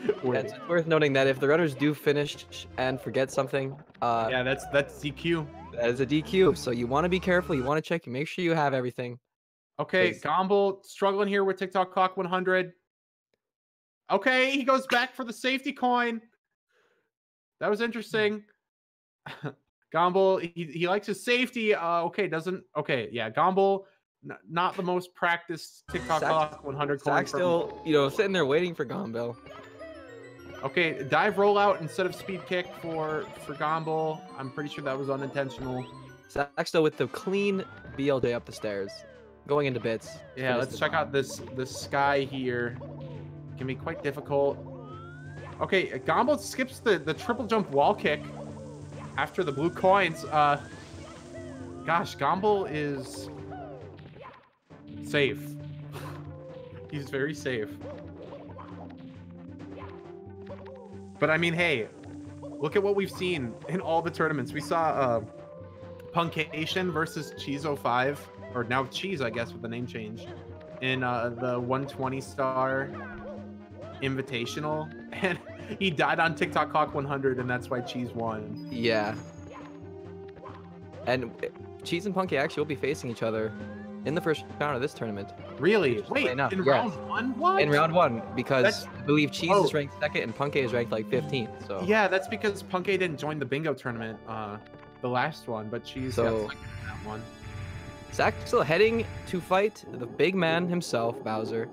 It's worth noting that if the runners do finish and forget something, yeah, that's DQ. That is a DQ. So you want to be careful. You want to check. Make sure you have everything. Okay, Gombill struggling here with TikTok clock 100. Okay, he goes back for the safety coin. That was interesting. Gombill, he likes his safety. Okay, yeah, Gombill, not the most practiced TikTok clock 100 coin. Still, you know, sitting there waiting for Gombill. Okay, dive rollout instead of speed kick for Gombill. I'm pretty sure that was unintentional. Saxdal with the clean BLJ up the stairs, going into bits. Yeah, let's check out this sky here. Can be quite difficult. Okay, Gombill skips the triple jump wall kick after the blue coins. Gosh, Gombill is safe. He's very safe. But I mean, hey, look at what we've seen in all the tournaments. We saw Punkation versus Cheese05, or now Cheese, I guess, with the name change, in the 120 star invitational, and he died on TikTok clock 100, and that's why Cheese won. Yeah. And Cheese and Punky actually will be facing each other in the first round of this tournament. Really? Wait, in round 1? What? In round 1, because I believe Cheese is ranked 2nd and Punky is ranked like 15th. So yeah, that's because Punky didn't join the bingo tournament, the last one, but Cheese got second in that one. Saxdal heading to fight the big man himself, Bowser.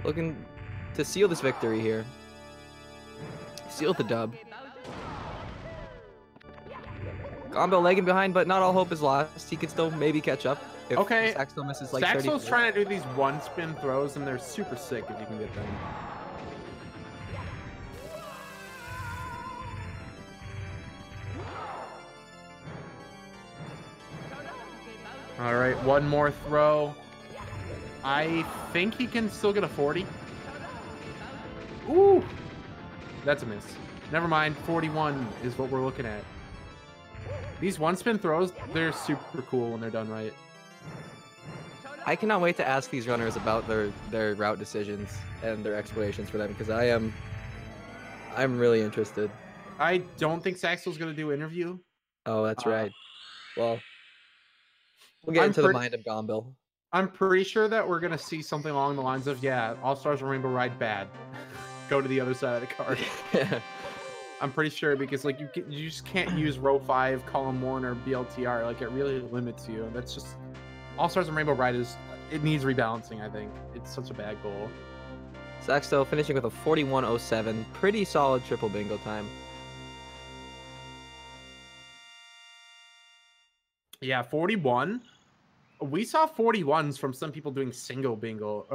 Looking to seal this victory here. Seal the dub. Gombill lagging behind, but not all hope is lost. He could still maybe catch up if Saxdal misses like 30. Saxdal's trying to do these one spin throws, and they're super sick if you can get them. All right, one more throw. I think he can still get a 40. Ooh, that's a miss. Never mind, 41 is what we're looking at. These one-spin throws, they're super cool when they're done right. I cannot wait to ask these runners about their route decisions and their explanations for them, because I'm really interested. I don't think Saxdal's gonna do interview. Oh, that's right. Well, we'll get into the mind of Gombill. I'm pretty sure that we're gonna see something along the lines of, yeah, All Stars and Rainbow Ride bad. Go to the other side of the card. I'm pretty sure, because like you just can't use row 5, column 1, or BLTR. Like it really limits you. That's just All Stars and Rainbow Ride it needs rebalancing. I think it's such a bad goal. Saxdal finishing with a 41.07, pretty solid triple bingo time. Yeah, 41. We saw 41s from some people doing single bingo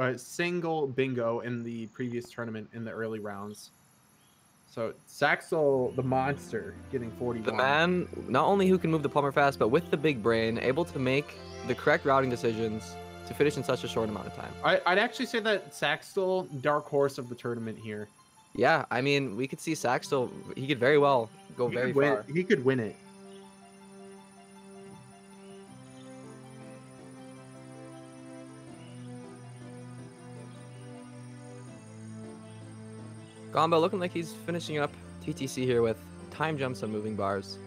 in the previous tournament in the early rounds. So Saxdal, the monster, getting 41. The man, not only who can move the plumber fast, but with the big brain, able to make the correct routing decisions to finish in such a short amount of time. I'd actually say that Saxdal, dark horse of the tournament here. Yeah, I mean, we could see Saxdal, he could very well go very far. He could win it. Gombill looking like he's finishing up TTC here with time jumps and moving bars.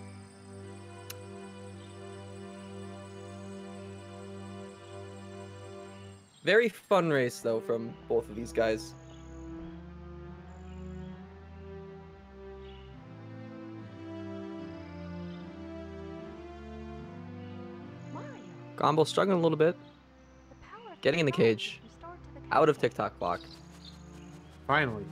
Very fun race, though, from both of these guys. Gombill struggling a little bit. Getting in the cage. Out of TikTok block. Finally.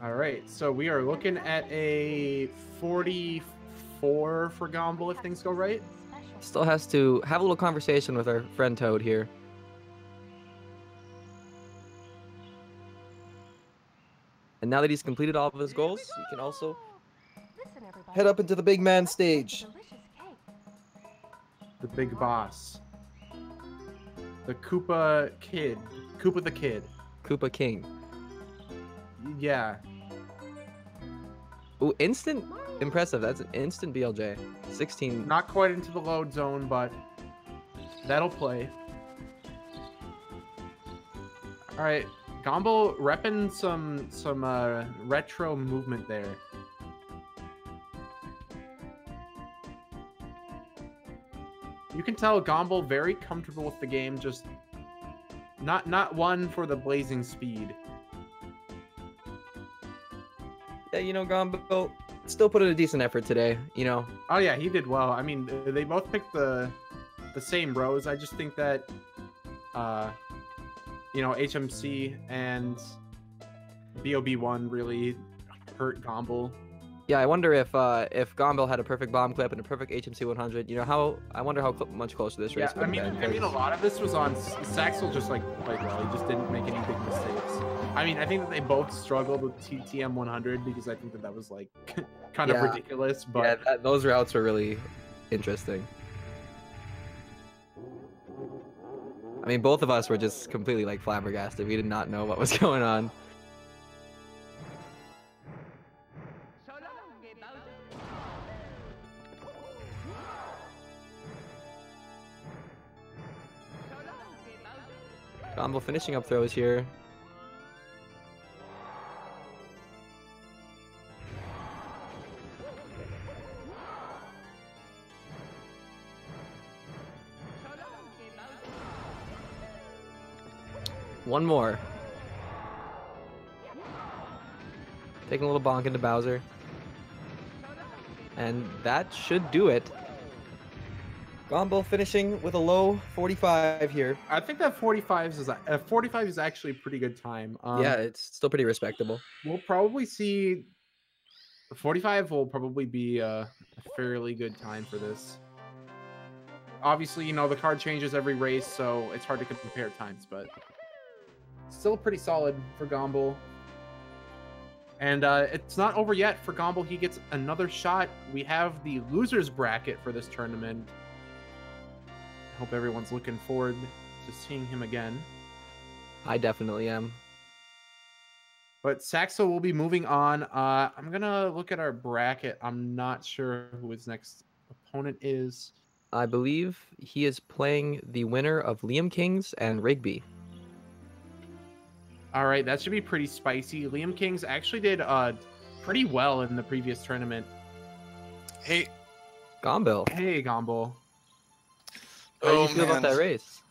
All right, so we are looking at a 44 for Gombill if things go right. Still has to have a little conversation with our friend Toad here. And now that he's completed all of his goals, he can also head up into the big man stage. The big boss. The Koopa Kid. Koopa the Kid. Koopa King. Yeah. Ooh, instant impressive. That's an instant BLJ. 16. Not quite into the load zone, but that'll play. All right, Gombill repping some retro movement there. You can tell Gombill very comfortable with the game, just not one for the blazing speed. Yeah, you know, Gombill still put in a decent effort today, you know. Oh yeah, he did well. I mean, they both picked the same rows. I just think that you know, HMC and BOB1 really hurt Gombill. Yeah, I wonder if Gombill had a perfect bomb clip and a perfect HMC 100, you know, I wonder how much closer this race would have been. I mean, a lot of this was on Saxdal, just like well, he just didn't make any big mistakes. I mean, I think that they both struggled with TTM 100 because I think that was like kind of ridiculous. But yeah, those routes were really interesting. I mean, both of us were just completely like flabbergasted. We did not know what was going on. Gombill finishing up throws here. One more. Taking a little bonk into Bowser. And that should do it. Gombill finishing with a low 45 here. I think that 45 is actually a pretty good time. Yeah, it's still pretty respectable. We'll probably see 45 will probably be a fairly good time for this. Obviously, you know, the card changes every race, so it's hard to compare times, but still pretty solid for Gombill. And it's not over yet for Gombill. He gets another shot. We have the losers bracket for this tournament. I hope everyone's looking forward to seeing him again. I definitely am. But Saxo will be moving on. I'm gonna look at our bracket. I'm not sure who his next opponent is. I believe he is playing the winner of Liam Kings and Rigby. All right, that should be pretty spicy. Liam Kings actually did pretty well in the previous tournament. Hey, Gombill. Hey, Gombill. How do you feel about that race?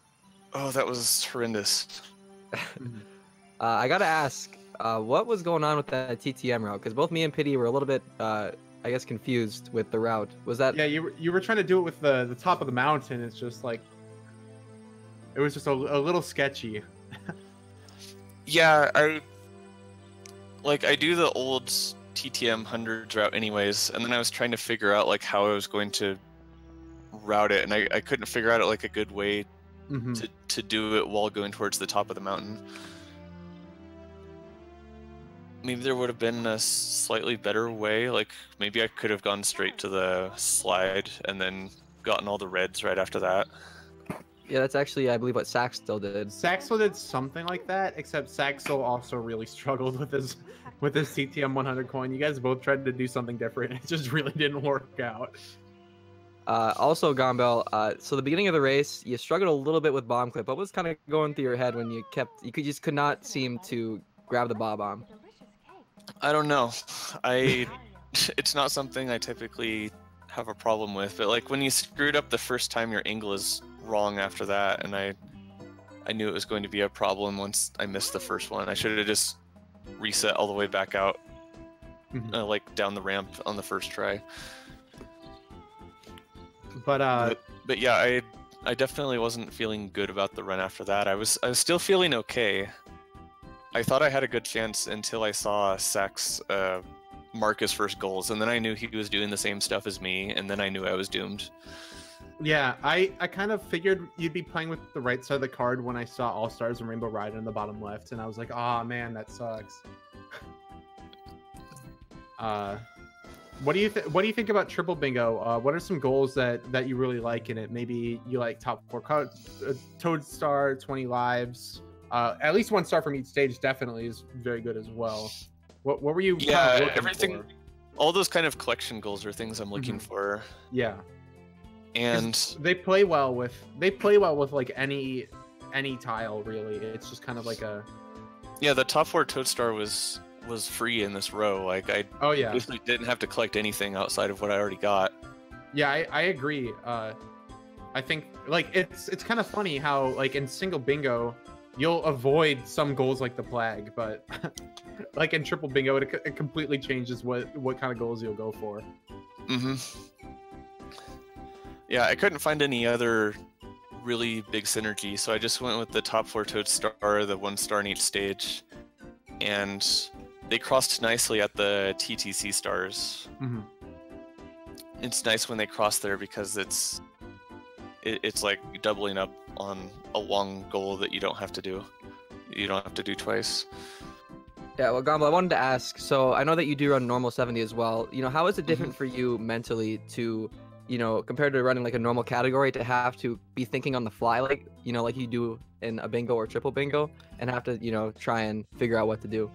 Oh, that was horrendous. I gotta ask, what was going on with that TTM route? Because both me and Pity were a little bit, I guess, confused with the route. Was that? Yeah, you were trying to do it with the top of the mountain. It's just like it was just a little sketchy. Yeah, I do the old TTM hundreds route anyways, and then I was trying to figure out like how I was going to route it, and I couldn't figure out like a good way to do it while going towards the top of the mountain. Maybe there would have been a slightly better way, like maybe I could have gone straight to the slide and then gotten all the reds right after that. Yeah, that's actually, I believe, what saksdal did. Saxo did something like that, except Saxo also really struggled with his TTM 100 coin. You guys both tried to do something different. It just really didn't work out. Also, Gombill, so the beginning of the race, you struggled a little bit with bomb clip. What was kind of going through your head when you just could not seem to grab the bomb? I don't know. It's not something I typically have a problem with, but like when you screwed up the first time, your angle is wrong after that, and I knew it was going to be a problem once I missed the first one. I should have just reset all the way back out, like down the ramp on the first try. But yeah, I definitely wasn't feeling good about the run after that. I was still feeling okay. I thought I had a good chance until I saw Sax mark his first goals, and then I knew he was doing the same stuff as me, and then I knew I was doomed. Yeah, I kind of figured you'd be playing with the right side of the card when I saw All Stars and Rainbow Ride in the bottom left, and I was like, oh man, that sucks. What do you think about Triple Bingo? What are some goals that you really like in it? Maybe you like top 4 Toad Star, 20 lives. At least 1 star from each stage definitely is very good as well. What were you? Yeah, kind of everything. For? All those kind of collection goals are things I'm looking for. Yeah, and they play well with like any tile really. It's just kind of like a. Yeah, the top 4 Toad Star was free in this row. Like I basically didn't have to collect anything outside of what I already got. Yeah, I agree. I think like it's kind of funny how like in single bingo you'll avoid some goals like the plague, but like in triple bingo it completely changes what kind of goals you'll go for. Yeah, I couldn't find any other really big synergy, so I just went with the top 4 Toad Star, the 1 star in each stage, and they crossed nicely at the TTC stars. It's nice when they cross there because it's like doubling up on a long goal that you don't have to do. You don't have to do twice. Yeah, well, Gombill, I wanted to ask, so I know that you do run normal 70 as well. You know, how is it different for you mentally to, you know, compared to running like a normal category, to have to be thinking on the fly, like, you know, like you do in a bingo or triple bingo, and have to, you know, try and figure out what to do?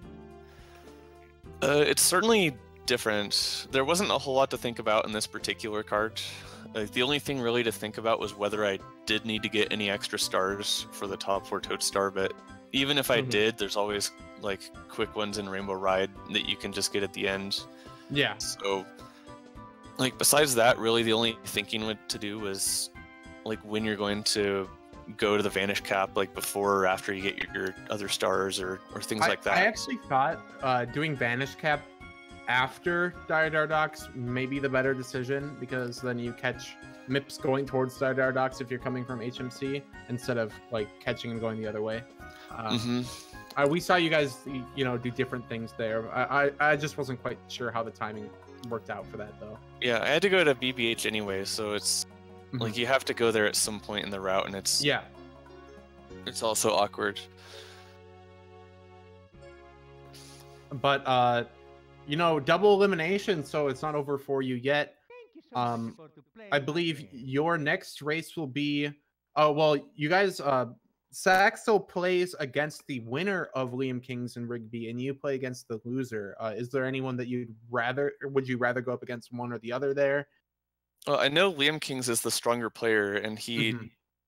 It's certainly different. There wasn't a whole lot to think about in this particular card. The only thing really to think about was whether I did need to get any extra stars for the top 4 Toad Star, but even if I did, there's always like quick ones in Rainbow Ride that you can just get at the end. Yeah. So like besides that, really the only thinking to do was like when you're going to go to the Vanish Cap, like before or after you get your other stars or things like that. I actually thought doing Vanish Cap after Dire Dardox may be the better decision, because then you catch MIPS going towards Dire Dardox if you're coming from HMC instead of like catching them going the other way. We saw you guys, you know, do different things there. I just wasn't quite sure how the timing worked out for that though. Yeah, I had to go to BBH anyway, so it's like you have to go there at some point in the route, and it's also awkward. But you know, double elimination, so it's not over for you yet. I believe your next race will be. Oh well, you guys Saxo plays against the winner of Liam Kings and Rigby, and you play against the loser. Is there anyone that would you rather go up against one or the other there? Well, I know Liam Kings is the stronger player, and he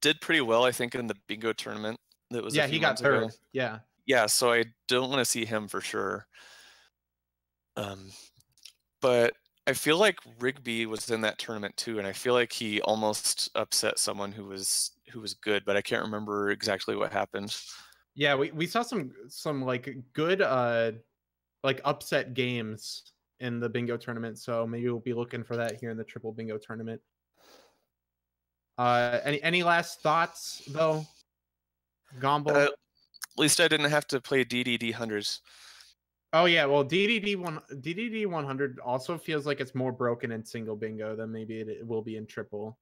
did pretty well, I think, in the bingo tournament that was a few months ago. Yeah. Yeah, so I don't want to see him for sure. But I feel like Rigby was in that tournament too, and I feel like he almost upset someone who was good, but I can't remember exactly what happened. Yeah, we saw some like good like upset games in the bingo tournament, so maybe we'll be looking for that here in the triple bingo tournament. Any last thoughts though, Gombill? At least I didn't have to play DDD hundreds. Oh yeah, well DDD 100 also feels like it's more broken in single bingo than maybe it will be in triple.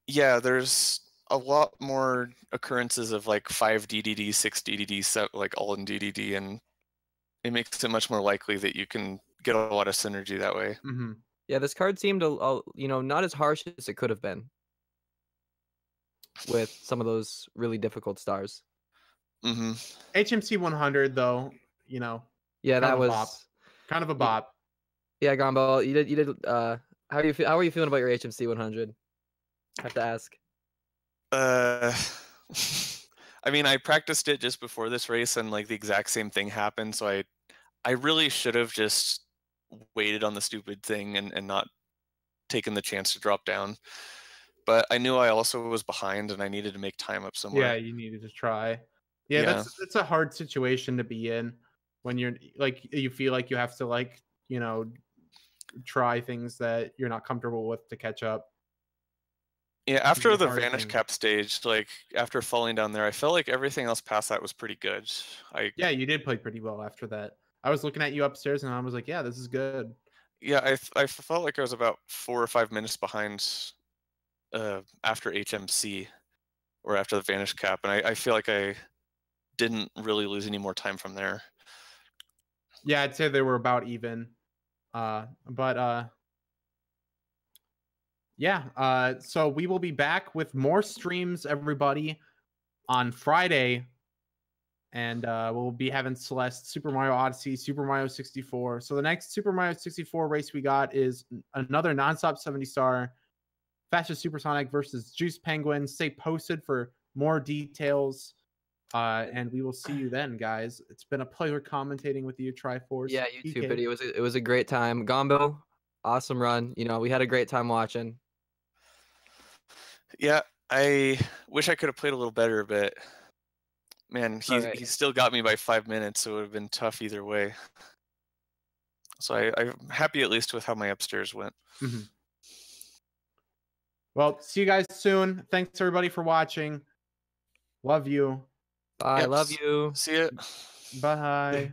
Yeah, there's a lot more occurrences of like 5 DDD, 6 DDD, like all in DDD, and it makes it much more likely that you can get a lot of synergy that way. Yeah, this card seemed not as harsh as it could have been with some of those really difficult stars. HMC 100 though, yeah, that was kind of a bop. Yeah, Gombill, you did how are you feeling about your HMC 100? I have to ask. I mean, I practiced it just before this race, and like the exact same thing happened. So I really should have just waited on the stupid thing and not taken the chance to drop down. But I knew I also was behind, and I needed to make time up somewhere. Yeah, you needed to try. Yeah, that's a hard situation to be in when you're like you feel like you have to like try things that you're not comfortable with to catch up. Yeah, after the Vanish Cap stage, like after falling down there, I felt like everything else past that was pretty good. Yeah, you did play pretty well after that. I was looking at you upstairs and I was like, yeah, this is good. Yeah, I felt like I was about 4 or 5 minutes behind after HMC or after the Vanish Cap, and I feel like I didn't really lose any more time from there. Yeah, I'd say they were about even. Yeah, so we will be back with more streams, everybody, on Friday. And we'll be having Celeste, Super Mario Odyssey, Super Mario 64. So the next Super Mario 64 race we got is another nonstop 70-star Fastest Supersonic versus Juice Penguin. Stay posted for more details. And we will see you then, guys. It's been a pleasure commentating with you, Triforce. Yeah, you too, Biddy. It was a great time. Gombill, awesome run. We had a great time watching. Yeah, I wish I could have played a little better, but man, he still got me by 5 minutes, so it would have been tough either way. So I'm happy at least with how my upstairs went. Well, see you guys soon. Thanks everybody for watching. Love you. Bye. Love you. See ya. Bye.